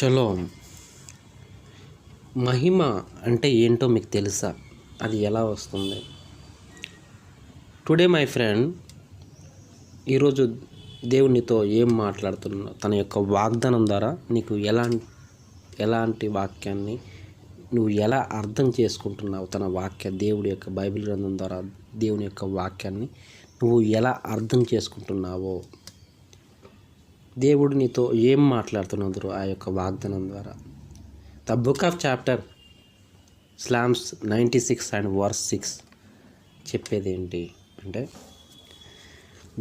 Shalom. మహిమ అంటే ఏంటో మీకు తెలుసా? అది ఎలా వస్తుంది? టుడే మై ఫ్రెండ్, ఈరోజు దేవునితో ఏం మాట్లాడుతున్నా, తన యొక్క వాగ్దానం ద్వారా నీకు ఎలాంటి వాక్యాన్ని నువ్వు ఎలా అర్థం చేసుకుంటున్నావు? తన దేవుడి యొక్క బైబిల్ గ్రంథం ద్వారా దేవుని యొక్క వాక్యాన్ని నువ్వు ఎలా అర్థం చేసుకుంటున్నావో, దేవుడు నీతో ఏం మాట్లాడుతున్నారు ఆ యొక్క వాగ్దానం ద్వారా. The book of chapter psalms 96 and verse 6 చెప్పేది ఏంటి అంటే,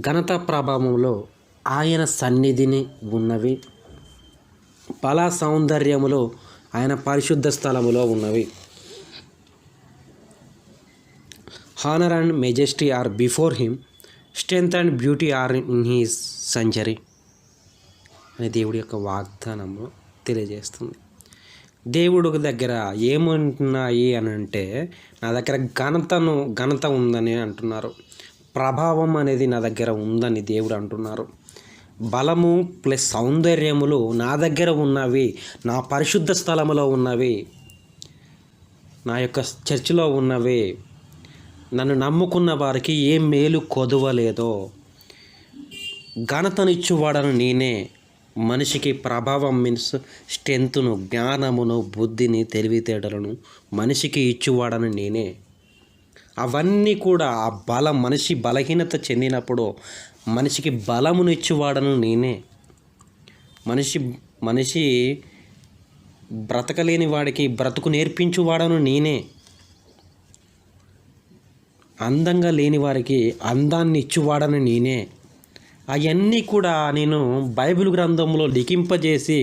ఘనత ప్రభావంలో ఆయన సన్నిధిని ఉన్నవి, బల సౌందర్యములో ఆయన పరిశుద్ధ స్థలములో ఉన్నవి. Honour and majesty are before him, strength and beauty are in his sanctuary అని దేవుడి యొక్క వాగ్దానము తెలియజేస్తుంది. దేవుడి దగ్గర ఏమంటున్నాయి అని అంటే, నా దగ్గర ఘనత ఉందని అంటున్నారు. ప్రభావం అనేది నా దగ్గర ఉందని దేవుడు అంటున్నారు. బలము ప్లస్ సౌందర్యములు నా దగ్గర ఉన్నవి, నా పరిశుద్ధ స్థలములో ఉన్నవి, నా యొక్క చర్చిలో ఉన్నవి. నన్ను నమ్ముకున్న వారికి ఏ మేలు కొదవలేదో. ఘనతనిచ్చువాడను నేనే. మనిషికి ప్రభావం మీన్స్ స్ట్రెంత్ను, జ్ఞానమును, బుద్ధిని, తెలివితేటలను మనిషికి ఇచ్చువాడను నేనే. అవన్నీ కూడా ఆ మనిషి బలహీనత చెందినప్పుడు మనిషికి బలమును ఇచ్చువాడను నేనే. మనిషి బ్రతకలేని వాడికి బ్రతుకు నేర్పించువాడను నేనే. అందంగా లేని వారికి అందాన్ని ఇచ్చువాడను నేనే. అవన్నీ కూడా నేను బైబిల్ గ్రంథంలో లిఖింపజేసి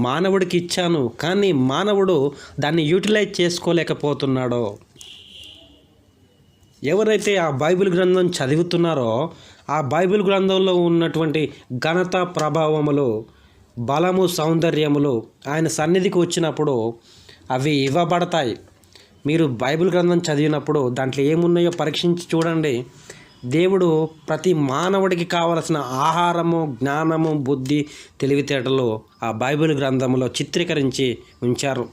మానవుడికి ఇచ్చాను. కానీ మానవుడు దాన్ని యూటిలైజ్ చేసుకోలేకపోతున్నాడో. ఎవరైతే ఆ బైబిల్ గ్రంథం చదువుతున్నారో, ఆ బైబిల్ గ్రంథంలో ఉన్నటువంటి ఘనత, ప్రభావములు, బలము, సౌందర్యములు ఆయన సన్నిధికి వచ్చినప్పుడు అవి ఇవ్వబడతాయి. మీరు బైబిల్ గ్రంథం చదివినప్పుడు దాంట్లో ఏమున్నాయో పరీక్షించి చూడండి. దేవుడు ప్రతి మానవుడికి కావలసిన ఆహారము, జ్ఞానము, బుద్ధి, తెలివితేటలు ఆ బైబిల్ గ్రంథంలో చిత్రీకరించి ఉంచారు.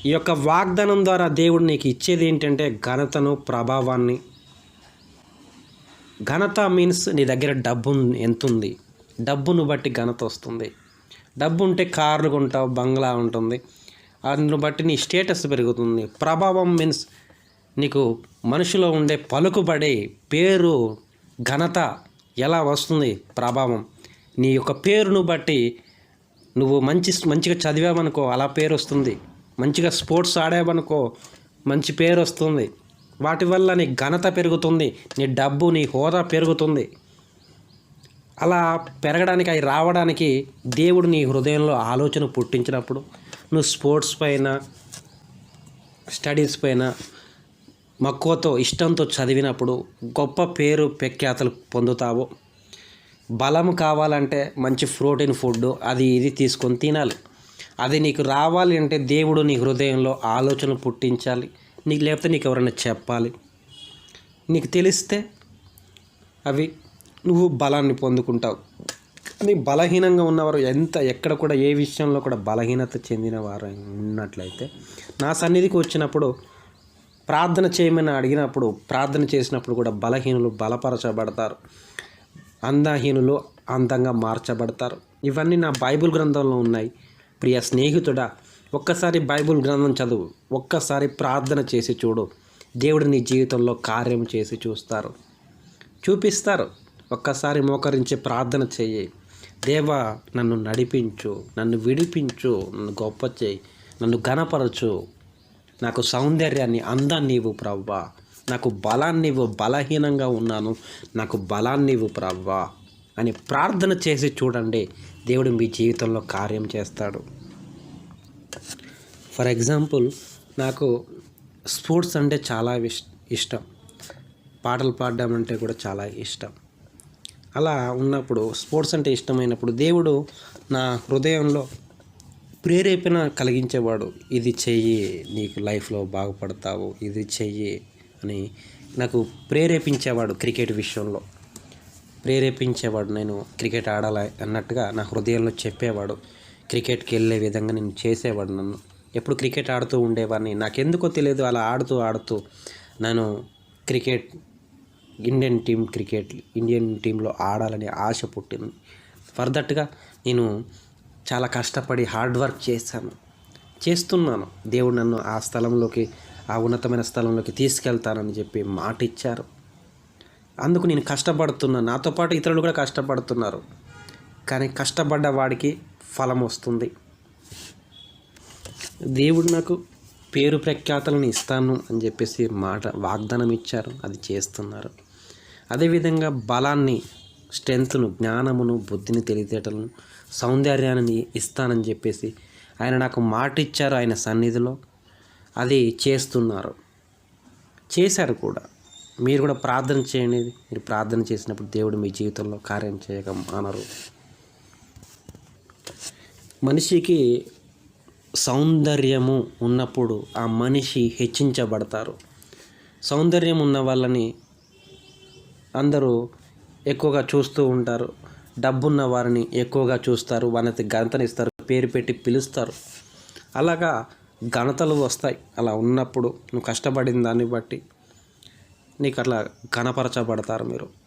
ఈ యొక్క వాగ్దానం ద్వారా దేవుడు నీకు ఇచ్చేది ఏంటంటే ఘనతను, ప్రభావాన్ని. ఘనత మీన్స్ నీ దగ్గర డబ్బు ఎంతుంది, డబ్బును బట్టి ఘనత వస్తుంది. డబ్బు ఉంటే కార్లు కొంటావు, బంగ్లా ఉంటుంది, అందును బట్టి నీ స్టేటస్ పెరుగుతుంది. ప్రభావం మీన్స్ నీకు మనిషిలో ఉండే పలుకుబడి, పేరు, ఘనత ఎలా వస్తుంది? ప్రభావం. నీ యొక్క పేరును బట్టి నువ్వు మంచిగా చదివావనుకో అలా పేరు వస్తుంది. మంచిగా స్పోర్ట్స్ ఆడావనుకో మంచి పేరు వస్తుంది. వాటి వల్ల నీ ఘనత పెరుగుతుంది, నీ డబ్బు, నీ హోదా పెరుగుతుంది. అలా పెరగడానికి, అవి రావడానికి దేవుడు నీ హృదయంలో ఆలోచన పుట్టించినప్పుడు, నువ్వు స్పోర్ట్స్ పైన, స్టడీస్ పైన మక్కువతో, ఇష్టంతో చదివినప్పుడు గొప్ప పేరు, ప్రఖ్యాతలు పొందుతావు. బలము కావాలంటే మంచి ప్రోటీన్ ఫుడ్ అది ఇది తీసుకొని తినాలి. అది నీకు రావాలి అంటే దేవుడు నీ హృదయంలో ఆలోచన పుట్టించాలి. లేకపోతే నీకు ఎవరైనా చెప్పాలి. నీకు తెలిస్తే అవి నువ్వు బలాన్ని పొందుకుంటావు. కానీ బలహీనంగా ఉన్నవారు ఎక్కడ కూడా ఏ విషయంలో కూడా బలహీనత చెందిన వారు ఉన్నట్లయితే నా సన్నిధికి వచ్చినప్పుడు ప్రార్థన చేయమని అడిగినప్పుడు, ప్రార్థన చేసినప్పుడు కూడా బలహీనులు బలపరచబడతారు, అందహీనులు అందంగా మార్చబడతారు. ఇవన్నీ నా బైబిల్ గ్రంథంలో ఉన్నాయి. ప్రియ స్నేహితుడా, ఒక్కసారి బైబిల్ గ్రంథం చదువు, ఒక్కసారి ప్రార్థన చేసి చూడు. దేవుడు నీ జీవితంలో కార్యం చేసి చూపిస్తారు. ఒక్కసారి మోకరించి ప్రార్థన చేయి. దేవా, నన్ను నడిపించు, నన్ను విడిపించు, నన్ను గొప్ప చేయి, నన్ను ఘనపరచు, నాకు సౌందర్యాన్ని, అందాన్ని ఇవ్వు ప్రవ్వా, నాకు బలాన్ని ఇవ్వు, బలహీనంగా ఉన్నాను, నాకు బలాన్ని ఇవ్వు ప్రవ్వా అని ప్రార్థన చేసి చూడండి. దేవుడు మీ జీవితంలో కార్యం చేస్తాడు. ఫర్ ఎగ్జాంపుల్, నాకు స్పోర్ట్స్ అంటే చాలా ఇష్టం, పాటలు పాడడం అంటే కూడా చాలా ఇష్టం. అలా ఉన్నప్పుడు, స్పోర్ట్స్ అంటే ఇష్టమైనప్పుడు దేవుడు నా హృదయంలో ప్రేరేపణ కలిగించేవాడు. ఇది చెయ్యి, నీకు లైఫ్లో బాగుపడతావు, ఇది చెయ్యి అని నాకు ప్రేరేపించేవాడు. క్రికెట్ విషయంలో ప్రేరేపించేవాడు. నేను క్రికెట్ ఆడాలి అన్నట్టుగా నా హృదయంలో చెప్పేవాడు. క్రికెట్కి వెళ్ళే విధంగా నేను చేసేవాడు. నన్ను ఎప్పుడు క్రికెట్ ఆడుతూ ఉండేవాడిని. నాకెందుకో తెలియదు, అలా ఆడుతూ ఆడుతూ నేను క్రికెట్ ఇండియన్ టీంలో ఆడాలని ఆశ పుట్టింది. ఫర్దర్గా నేను చాలా కష్టపడి హార్డ్ వర్క్ చేస్తున్నాను. దేవుడు నన్ను ఆ స్థలంలోకి, ఆ ఉన్నతమైన స్థలంలోకి తీసుకెళ్తానని చెప్పి మాట ఇచ్చారు. అందుకు నేను కష్టపడుతున్నాను. నాతో పాటు ఇతరులు కూడా కష్టపడుతున్నారు. కానీ కష్టపడ్డ వాడికి ఫలం వస్తుంది. దేవుడు నాకు పేరు ప్రఖ్యాతలను ఇస్తాను అని చెప్పేసి వాగ్దానం ఇచ్చారు. అది చేస్తున్నారు. అదేవిధంగా బలాన్ని, స్ట్రెంగ్త్ను, జ్ఞానమును, బుద్ధిని, తెలివితేటలను, సౌందర్యాన్ని ఇస్తానని చెప్పేసి ఆయన నాకు మాట ఇచ్చారు. ఆయన సన్నిధిలో అది చేశారు కూడా. మీరు కూడా ప్రార్థన చేయండి. మీరు ప్రార్థన చేసినప్పుడు దేవుడు మీ జీవితంలో కార్యం చేయక మానరు. మనిషికి సౌందర్యము ఉన్నప్పుడు ఆ మనిషి హెచ్చించబడతారు. సౌందర్యం ఉన్న వాళ్ళని అందరూ ఎక్కువగా చూస్తూ ఉంటారు. డబ్బున్న వారిని ఎక్కువగా చూస్తారు, వాళ్ళకి ఘనతనిస్తారు, పేరు పెట్టి పిలుస్తారు. అలాగా ఘనతలు వస్తాయి. అలా ఉన్నప్పుడు నువ్వు కష్టపడిన దాన్ని బట్టి నీకు అట్లా ఘనపరచబడతారు మీరు.